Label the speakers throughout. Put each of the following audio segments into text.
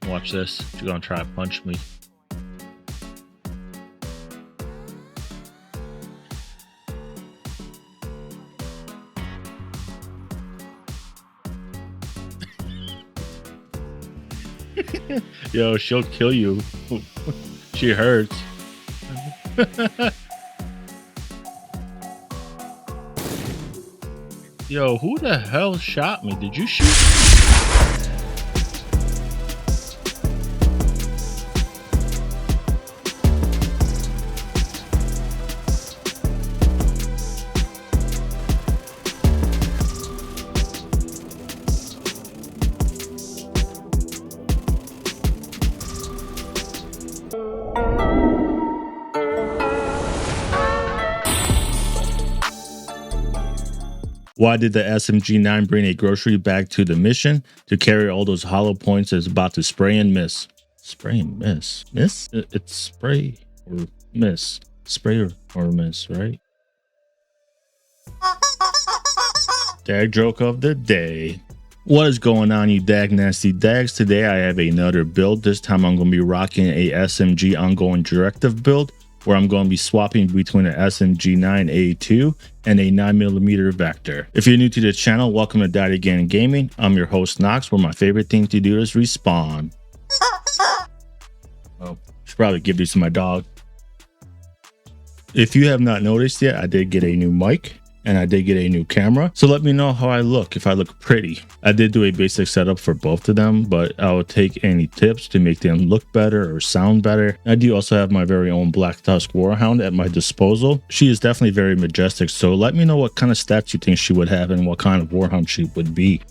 Speaker 1: Watch this. You're gonna try to punch me. Yo, she'll kill you. She hurts. Yo, who the hell shot me? Did you shoot me? Why did the SMG-9 bring a grocery bag to the mission? To carry all those hollow points that's about to spray and miss. Spray and miss? Miss? It's spray or miss. Spray or miss, right? D.a.g joke of the day. What is going on, you D.a.g nasty D.a.gs? Today I have another build. This time I'm going to be rocking a SMG Ongoing Directive build, where I'm going to be swapping between an SMG-9 A2 and a 9mm Vector. If you're new to the channel, welcome to d.a.g Gaming. I'm your host NOX'S, where my favorite thing to do is respawn. Oh, should probably give these to my dog. If you have not noticed yet, I did get a new mic. And I did get a new camera, so let me know how I look, if I look pretty. I did do a basic setup for both of them, but I will take any tips to make them look better or sound better. I do also have my very own Black Tusk Warhound at my disposal. She is definitely very majestic, so let me know what kind of stats you think she would have and what kind of Warhound she would be.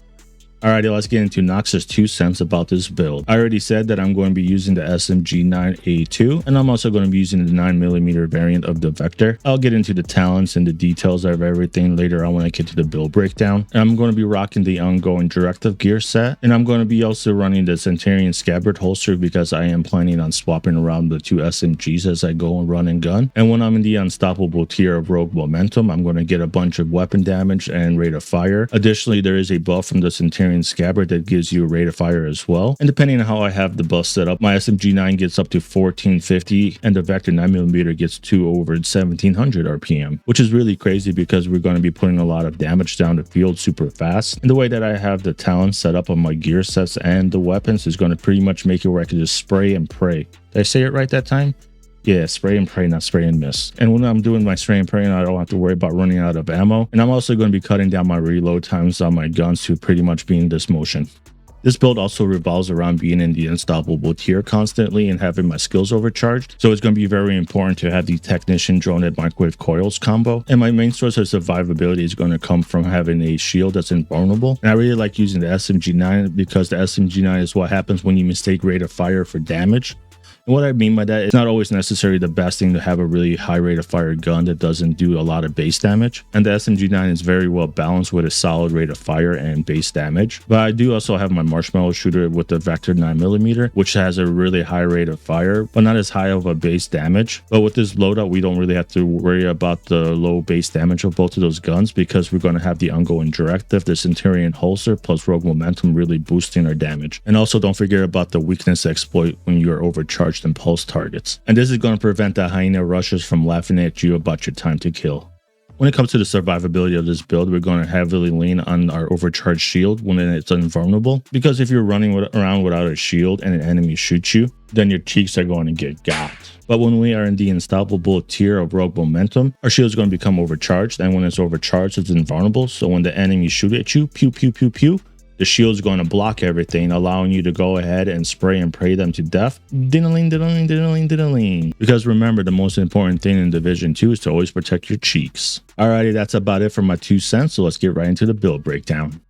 Speaker 1: Alrighty, let's get into NOX'S 2 cents about this build. I already said that I'm going to be using the SMG-9 A2, and I'm also going to be using the 9mm variant of the Vector. I'll get into the talents and the details of everything later on when I get to the build breakdown. And I'm going to be rocking the Ongoing Directive gear set, and I'm going to be also running the Centurion Scabbard holster because I am planning on swapping around the two SMGs as I go and run and gun. And when I'm in the unstoppable tier of Rogue Momentum, I'm going to get a bunch of weapon damage and rate of fire. Additionally, there is a buff from the Centurion Scabbard that gives you a rate of fire as well. And depending on how I have the buff set up, my SMG-9 gets up to 1450 and the Vector 9mm gets to over 1700 RPM, which is really crazy because we're going to be putting a lot of damage down the field super fast. And the way that I have the talents set up on my gear sets and the weapons is going to pretty much make it where I can just spray and pray. Did I say it right that time? Yeah, spray and pray, not spray and miss. And when I'm doing my spray and pray, I don't have to worry about running out of ammo. And I'm also going to be cutting down my reload times on my guns to pretty much be in this motion. This build also revolves around being in the unstoppable tier constantly and having my skills overcharged. So it's going to be very important to have the technician drone and microwave coils combo. And my main source of survivability is going to come from having a shield that's invulnerable. And I really like using the SMG-9 because the SMG-9 is what happens when you mistake rate of fire for damage. And what I mean by that, it's not always necessarily the best thing to have a really high rate of fire gun that doesn't do a lot of base damage. And the SMG-9 is very well balanced with a solid rate of fire and base damage. But I do also have my marshmallow shooter with the Vector 9mm, which has a really high rate of fire, but not as high of a base damage. But with this loadout, we don't really have to worry about the low base damage of both of those guns because we're going to have the Ongoing Directive, the Centurion holster, plus Rogue Momentum really boosting our damage. And also don't forget about the weakness exploit when you are overcharged and pulse targets. And this is going to prevent the hyena rushers from laughing at you about your time to kill. When it comes to the survivability of this build, we're going to heavily lean on our overcharged shield when it's invulnerable, because if you're running around without a shield and an enemy shoots you, then your cheeks are going to get got. But when we are in the unstoppable tier of Rogue Momentum, our shield is going to become overcharged, and when it's overcharged, it's invulnerable. So when the enemy shoot at you, pew pew pew pew, the shield's going to block everything, allowing you to go ahead and spray and pray them to death. Diddling, diddling, diddling, diddling. Because remember, the most important thing in Division 2 is to always protect your cheeks. Alrighty, that's about it for my 2 cents, so let's get right into the build breakdown.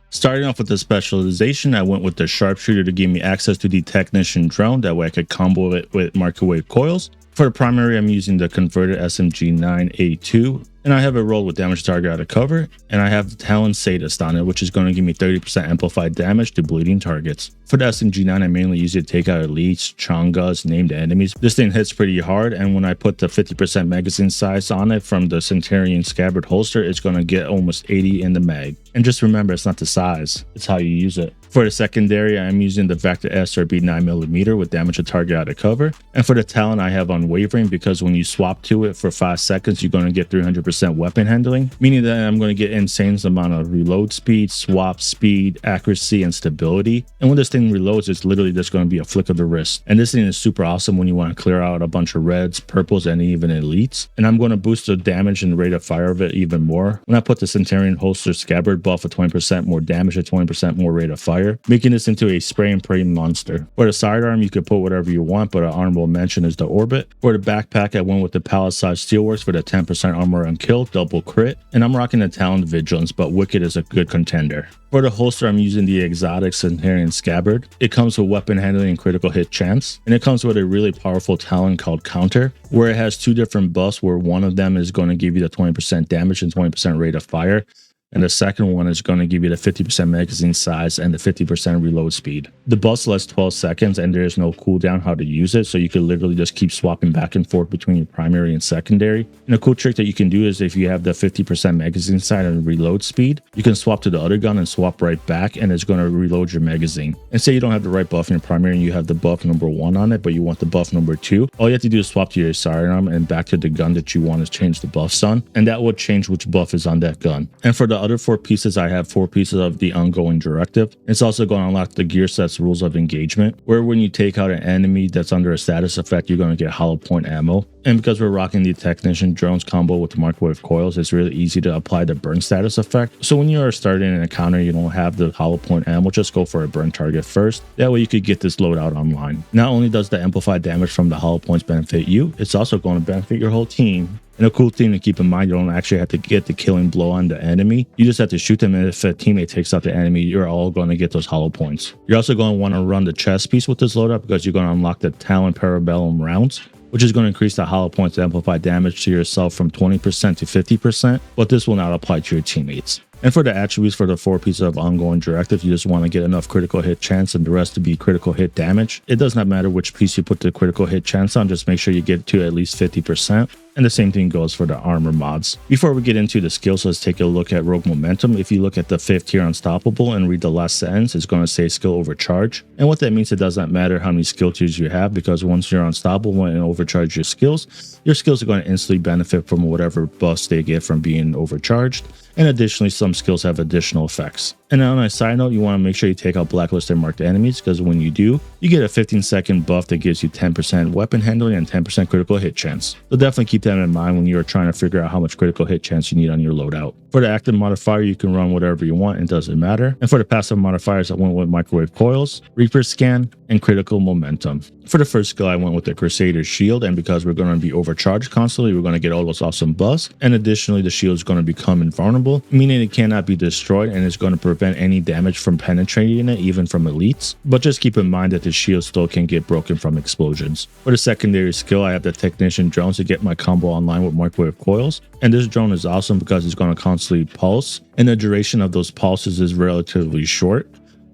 Speaker 1: Starting off with the specialization, I went with the sharpshooter to give me access to the technician drone, that way I could combo it with Microwave Coils. For the primary, I'm using the Converted SMG-9 A2. And I have it rolled with damage target out of cover, and I have the Talent Sadist on it, which is going to give me 30% amplified damage to bleeding targets. For the SMG-9, I mainly use it to take out elites, chongas, named enemies. This thing hits pretty hard, and when I put the 50% magazine size on it from the Centurion Scabbard holster, it's going to get almost 80 in the mag. And just remember, it's not the size, it's how you use it. For the secondary, I'm using the Vector SRB 9mm with damage to target out of cover. And for the talent, I have Unwavering because when you swap to it for 5 seconds, you're going to get 300% weapon handling, meaning that I'm going to get insane amount of reload speed, swap speed, accuracy, and stability. And when this thing reloads, it's literally just going to be a flick of the wrist. And this thing is super awesome when you want to clear out a bunch of reds, purples, and even elites. And I'm going to boost the damage and rate of fire of it even more when I put the Centurion holster Scabbard buff of 20% more damage and 20% more rate of fire, making this into a spray and pray monster. For the sidearm, you could put whatever you want, but an honorable mention is the Orbit. For the backpack, I went with the pallet size Steelworks for the 10% armor on kill, double crit, and I'm rocking the Talent Vigilance, but Wicked is a good contender. For the holster, I'm using the exotic Centurion Scabbard. It comes with weapon handling and critical hit chance, and it comes with a really powerful talent called Counter, where it has 2 different buffs, where one of them is going to give you the 20% damage and 20% rate of fire, and the second one is going to give you the 50% magazine size and the 50% reload speed. The buff lasts 12 seconds and there is no cooldown how to use it, so you can literally just keep swapping back and forth between your primary and secondary. And a cool trick that you can do is if you have the 50% magazine size and reload speed, you can swap to the other gun and swap right back, and it's going to reload your magazine. And say you don't have the right buff in your primary and you have the buff number 1 on it, but you want the buff number 2, all you have to do is swap to your sidearm and back to the gun that you want to change the buffs on, and that will change which buff is on that gun. And for the other 4 pieces, I have 4 pieces of the Ongoing Directive. It's also going to unlock the gear set's rules of engagement, where when you take out an enemy that's under a status effect, you're going to get hollow point ammo. And because we're rocking the Technician Drones combo with the Microwave Coils, it's really easy to apply the burn status effect. So when you are starting an encounter, you don't have the hollow point ammo, just go for a burn target first. That way you could get this loadout online. Not only does the amplified damage from the hollow points benefit you, it's also going to benefit your whole team. And a cool thing to keep in mind, you don't actually have to get the killing blow on the enemy. You just have to shoot them, and if a teammate takes out the enemy, you're all going to get those hollow points. You're also going to want to run the chest piece with this loadout because you're going to unlock the Talent Parabellum rounds, which is going to increase the hollow points amplified damage to yourself from 20% to 50%, but this will not apply to your teammates. And for the attributes for the 4 pieces of Ongoing Directive, you just want to get enough critical hit chance and the rest to be critical hit damage. It does not matter which piece you put the critical hit chance on, just make sure you get to at least 50%. And the same thing goes for the armor mods. Before we get into the skills, let's take a look at Rogue Momentum. If you look at the 5th tier Unstoppable and read the last sentence, it's going to say skill overcharge. And what that means, it does not matter how many skill tiers you have, because once you're unstoppable and overcharge your skills are going to instantly benefit from whatever buffs they get from being overcharged. And additionally, some skills have additional effects. And on a side note, you want to make sure you take out blacklisted marked enemies, because when you do, you get a 15-second buff that gives you 10% weapon handling and 10% critical hit chance. So definitely keep that in mind when you're trying to figure out how much critical hit chance you need on your loadout. For the active modifier, you can run whatever you want, it doesn't matter. And for the passive modifiers, I went with Microwave Coils, Reaper Scan, and Critical Momentum. For the first skill, I went with the Crusader's Shield, and because we're going to be overcharged constantly, we're going to get all those awesome buffs. And additionally, the shield is going to become invulnerable, meaning it cannot be destroyed, and it's going to prevent any damage from penetrating it, even from elites. But just keep in mind that the shield still can get broken from explosions. For the secondary skill, I have the Technician Drones to get my combo online with Microwave Coils. And this drone is awesome because it's going to constantly pulse, and the duration of those pulses is relatively short.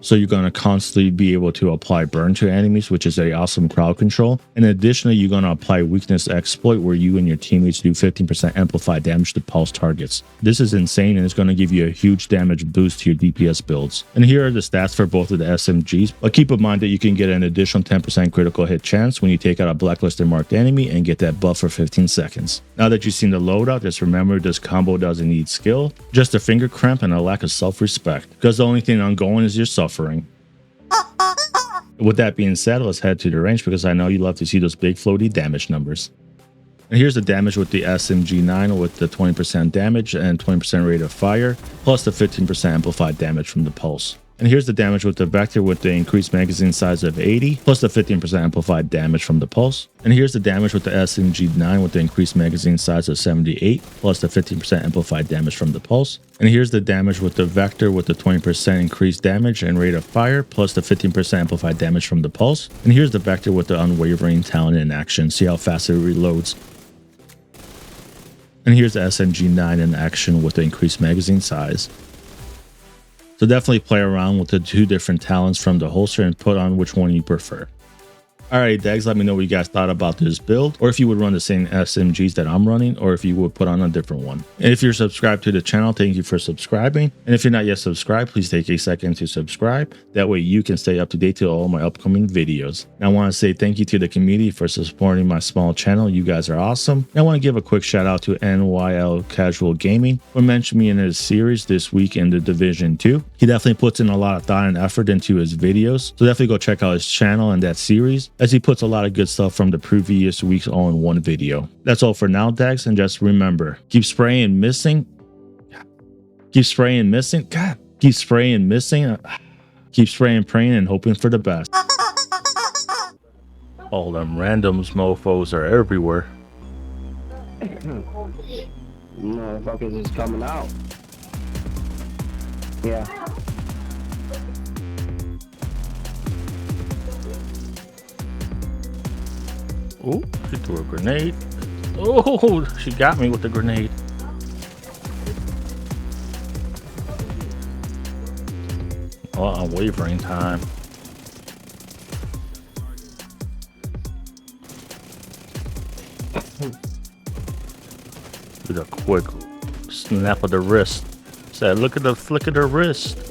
Speaker 1: So you're going to constantly be able to apply burn to enemies, which is a awesome crowd control. And additionally, you're going to apply weakness exploit, where you and your teammates do 15% amplified damage to pulse targets. This is insane, and it's going to give you a huge damage boost to your DPS builds. And here are the stats for both of the SMGs, but keep in mind that you can get an additional 10% critical hit chance when you take out a blacklisted marked enemy and get that buff for 15 seconds. Now that you've seen the loadout, just remember this combo doesn't need skill, just a finger cramp and a lack of self-respect, because the only thing ongoing is your suffering. With that being said, let's head to the range, because I know you love to see those big floaty damage numbers. And here's the damage with the SMG-9 with the 20% damage and 20% rate of fire, plus the 15% amplified damage from the pulse. And here's the damage with the Vector with the increased magazine size of 80, plus the 15% amplified damage from the pulse. And here's the damage with the SMG-9 with the increased magazine size of 78, plus the 15% amplified damage from the pulse. And here's the damage with the Vector with the 20% increased damage and rate of fire, plus the 15% amplified damage from the pulse. And here's the Vector with the Unwavering Talent in action. See how fast it reloads. And here's the SMG-9 in action with the increased magazine size. So definitely play around with the 2 different talents from the holster and put on which one you prefer. All right, Dags, let me know what you guys thought about this build, or if you would run the same SMGs that I'm running, or if you would put on a different one. And if you're subscribed to the channel, thank you for subscribing. And if you're not yet subscribed, please take a second to subscribe. That way you can stay up to date to all my upcoming videos. And I want to say thank you to the community for supporting my small channel. You guys are awesome. And I want to give a quick shout out to NYL Casual Gaming for mentioning me in his series this week in the Division 2. He definitely puts in a lot of thought and effort into his videos, so definitely go check out his channel and that series, as he puts a lot of good stuff from the previous weeks all in one video. That's all for now, Dags, and just remember, keep spraying and missing. Keep spraying and missing. God, keep spraying and missing. Keep spraying, praying, and hoping for the best. All them randoms mofos are everywhere.
Speaker 2: Motherfuckers is coming out. Yeah.
Speaker 1: Oh, she threw a grenade. Oh, she got me with the grenade. Oh, unwavering time. With a quick snap of the wrist. Said, look at the flick of the wrist.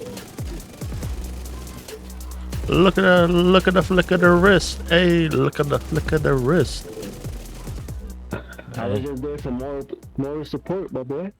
Speaker 1: Look at the flick of the wrist. Hey, look at the flick of the wrist.
Speaker 2: I was just there for more support, my boy.